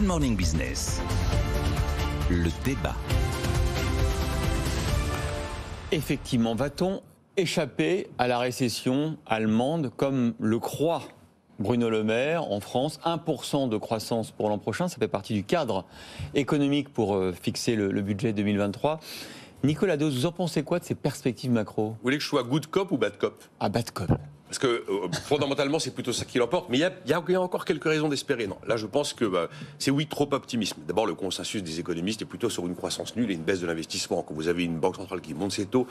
Morning Business, le débat. Effectivement, va-t-on échapper à la récession allemande comme le croit Bruno Le Maire en France? 1% de croissance pour l'an prochain, ça fait partie du cadre économique pour fixer le budget 2023. Nicolas Dos, vous en pensez quoi de ces perspectives macro? Vous voulez que je sois good cop ou bad cop? Ah, bad cop. Parce que fondamentalement, c'est plutôt ça qui l'emporte. Mais il y a encore quelques raisons d'espérer. Non, là, je pense que c'est trop optimisme. D'abord, le consensus des économistes est plutôt sur une croissance nulle et une baisse de l'investissement. Quand vous avez une banque centrale qui monte ses taux,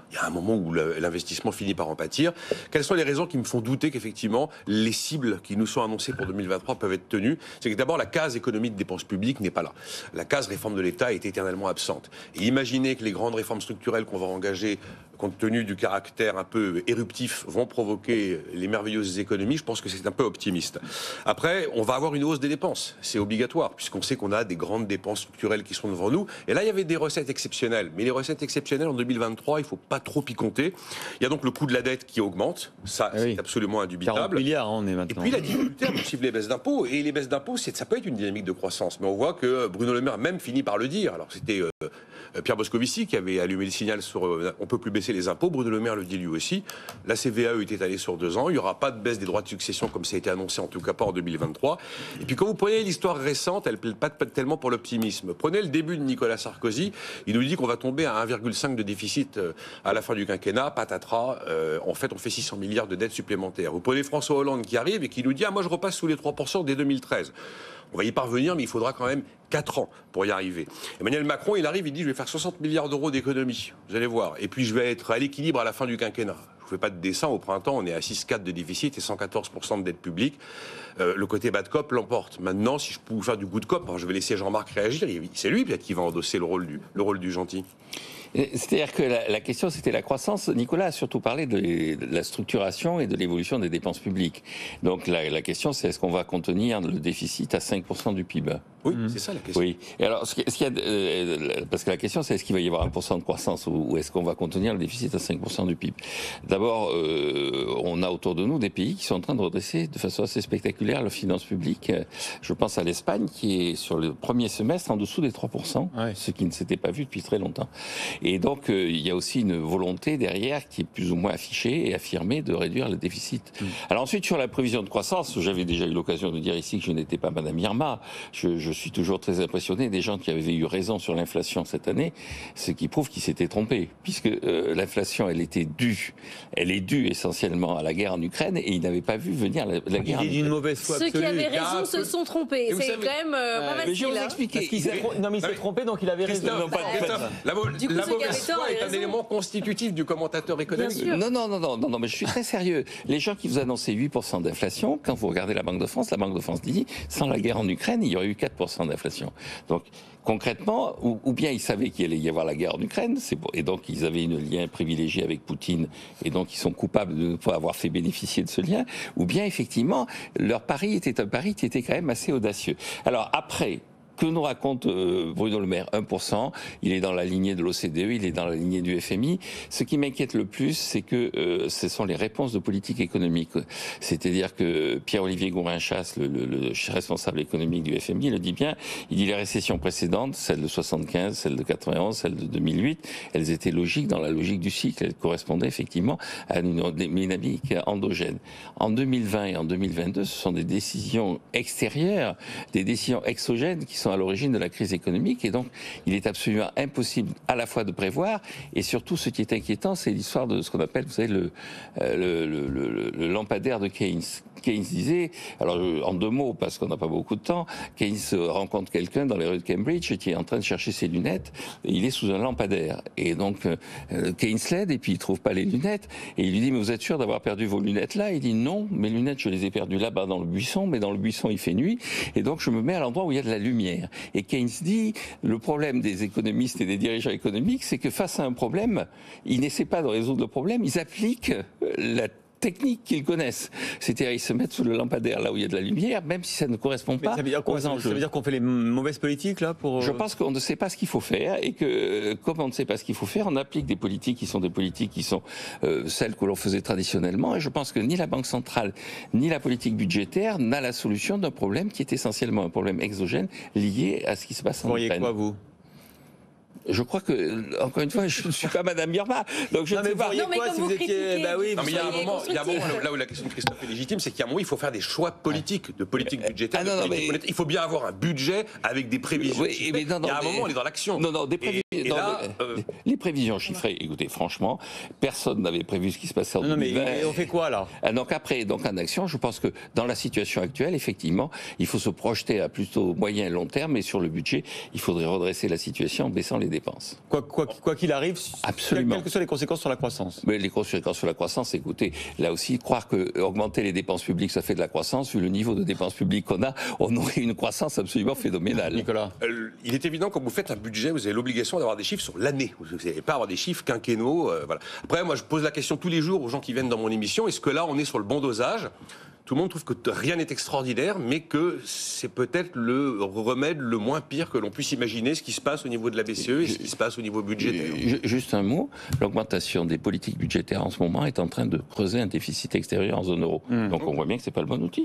il y a un moment où l'investissement finit par en pâtir. Quelles sont les raisons qui me font douter qu'effectivement, les cibles qui nous sont annoncées pour 2023 peuvent être tenues? C'est que d'abord, la case économie de dépenses publiques n'est pas là. La case réforme de l'État est éternellement absente. Et imaginez que les grandes réformes structurelles qu'on va engager, compte tenu du caractère un peu éruptif, vont provoquer les merveilleuses économies, je pense que c'est un peu optimiste. Après, on va avoir une hausse des dépenses. C'est obligatoire, puisqu'on sait qu'on a des grandes dépenses structurelles qui sont devant nous. Et là, il y avait des recettes exceptionnelles. Mais les recettes exceptionnelles en 2023, il ne faut pas trop y compter. Il y a donc le coût de la dette qui augmente. Ça, c'est absolument indubitable. 40 milliards, on est maintenant. Et puis la difficulté à poursuivre les baisses d'impôts. Et les baisses d'impôts, ça peut être une dynamique de croissance. Mais on voit que Bruno Le Maire a même fini par le dire. Alors, c'était Pierre Moscovici qui avait allumé le signal sur on peut plus baisser les impôts. Bruno Le Maire le dit lui aussi. La CVAE est étalée sur 2 ans. Il n'y aura pas de baisse des droits de succession comme ça a été annoncé, en tout cas pas en 2023. Et puis quand vous prenez l'histoire récente, elle ne plaît pas tellement pour l'optimisme. Prenez le début de Nicolas Sarkozy. Il nous dit qu'on va tomber à 1,5 de déficit à la fin du quinquennat. Patatras. En fait, on fait 600 milliards de dettes supplémentaires. Vous prenez François Hollande qui arrive et qui nous dit moi je repasse sous les 3% dès 2013. On va y parvenir, mais il faudra quand même 4 ans pour y arriver. Emmanuel Macron, il arrive, il dit je vais faire 60 milliards d'euros d'économie. Vous allez voir. Et puis je vais être à l'équilibre à la fin du quinquennat. Je ne fais pas de dessin. Au printemps, on est à 6,4 de déficit et 114% de dette publique. Le côté bad cop l'emporte. Maintenant, si je pouvais faire du good cop, je vais laisser Jean-Marc réagir. C'est lui peut-être qui va endosser le rôle du gentil. C'est-à-dire que la question, c'était la croissance. Nicolas a surtout parlé de la structuration et de l'évolution des dépenses publiques. Donc la question, c'est est-ce qu'on va contenir le déficit à 5% du PIB? Oui, c'est ça la question. Oui. Et alors, parce que la question, c'est est-ce qu'il va y avoir 1% de croissance ou est-ce qu'on va contenir le déficit à 5% du PIB? D'abord, on a autour de nous des pays qui sont en train de redresser de façon assez spectaculaire leurs finances publiques. Je pense à l'Espagne qui est sur le premier semestre en dessous des 3%, ce qui ne s'était pas vu depuis très longtemps. Et donc, il y a aussi une volonté derrière qui est plus ou moins affichée et affirmée de réduire le déficit. Alors ensuite, sur la prévision de croissance, j'avais déjà eu l'occasion de dire ici que je n'étais pas Madame Irma. Je suis toujours très impressionné des gens qui avaient eu raison sur l'inflation cette année, ce qui prouve qu'ils s'étaient trompés, puisque l'inflation, elle est due essentiellement à la guerre en Ukraine, et ils n'avaient pas vu venir la guerre en Ukraine. Une mauvaise foi absolue. Ceux qui avaient raison se sont trompés. C'est quand même pas facile. Mais je vais vous expliquer. Non, mais il s'est trompé, donc il avait raison. La mauvaise foi est un élément constitutif du commentateur économique. Non, mais je suis très sérieux. Les gens qui vous annonçaient 8% d'inflation, quand vous regardez la Banque de France dit, sans la guerre en Ukraine, il y aurait eu 4% d'inflation. Donc, concrètement, ou bien ils savaient qu'il allait y avoir la guerre en Ukraine, et donc ils avaient un lien privilégié avec Poutine, et donc ils sont coupables de ne pas avoir fait bénéficier de ce lien, ou bien effectivement, leur pari était un pari qui était quand même assez audacieux. Alors après, que nous raconte Bruno Le Maire? 1%, il est dans la lignée de l'OCDE, il est dans la lignée du FMI. Ce qui m'inquiète le plus, c'est que ce sont les réponses de politique économique. C'est-à-dire que Pierre-Olivier Gourin-Chasse, le responsable économique du FMI, le dit bien, il dit les récessions précédentes, celle de 75, celle de 91, celle de 2008, elles étaient logiques dans la logique du cycle, elles correspondaient effectivement à une dynamique endogène. En 2020 et en 2022, ce sont des décisions extérieures, des décisions exogènes qui sont à l'origine de la crise économique, et donc il est absolument impossible à la fois de prévoir, et surtout ce qui est inquiétant, c'est l'histoire de ce qu'on appelle, vous savez, le lampadaire de Keynes. Keynes disait, alors en 2 mots parce qu'on n'a pas beaucoup de temps, Keynes rencontre quelqu'un dans les rues de Cambridge qui est en train de chercher ses lunettes, et il est sous un lampadaire, et donc Keynes l'aide et puis il trouve pas les lunettes, et il lui dit mais vous êtes sûr d'avoir perdu vos lunettes là? Il dit non, mes lunettes je les ai perdues là-bas dans le buisson, mais dans le buisson il fait nuit, et donc je me mets à l'endroit où il y a de la lumière. Et Keynes dit, le problème des économistes et des dirigeants économiques, c'est que face à un problème, ils n'essaient pas de résoudre le problème, ils appliquent la technique qu'ils connaissent. C'est-à-dire, ils se mettent sous le lampadaire là où il y a de la lumière, même si ça ne correspond pas aux enjeux. Ça veut dire qu'on fait les mauvaises politiques, là pour... Je pense qu'on ne sait pas ce qu'il faut faire et que, comme on ne sait pas ce qu'il faut faire, on applique des politiques qui sont celles que l'on faisait traditionnellement. Et je pense que ni la Banque centrale, ni la politique budgétaire n'a la solution d'un problème qui est essentiellement un problème exogène lié à ce qui se passe en Ukraine. Vous voyez quoi, vous ? Je crois que, encore une fois, je ne suis pas Madame Irma, donc je ne sais pas. Non, mais comme vous critiquez, bah oui, Non, mais il y a un moment là où la question de Christophe est légitime, c'est qu'il y a un moment, il faut faire des choix politiques, de politique budgétaire. Il faut bien avoir un budget avec des prévisions. Oui, il y a un moment, on est dans l'action. Non, les prévisions chiffrées, écoutez, franchement, personne n'avait prévu ce qui se passait en 2020. Mais on fait quoi, là ? Donc après, en action, je pense que dans la situation actuelle, effectivement, il faut se projeter à plutôt moyen et long terme, et sur le budget, il faudrait redresser la situation en baissant les dépenses. Quoi qu'il arrive, absolument. Quelles que soient les conséquences sur la croissance. Mais les conséquences sur la croissance, écoutez, là aussi, croire que augmenter les dépenses publiques, ça fait de la croissance, vu le niveau de dépenses publiques qu'on a, on aurait une croissance absolument phénoménale. Nicolas. Il est évident, quand vous faites un budget, vous avez l'obligation d'avoir des chiffres sur l'année. Vous n'allez pas avoir des chiffres quinquennaux. Voilà. Après, moi, je pose la question tous les jours aux gens qui viennent dans mon émission, est-ce que là, on est sur le bon dosage ? Tout le monde trouve que rien n'est extraordinaire, mais que c'est peut-être le remède le moins pire que l'on puisse imaginer, ce qui se passe au niveau de la BCE et ce qui se passe au niveau budgétaire. Juste un mot, l'augmentation des politiques budgétaires en ce moment est en train de creuser un déficit extérieur en zone euro. Donc on voit bien que ce n'est pas le bon outil.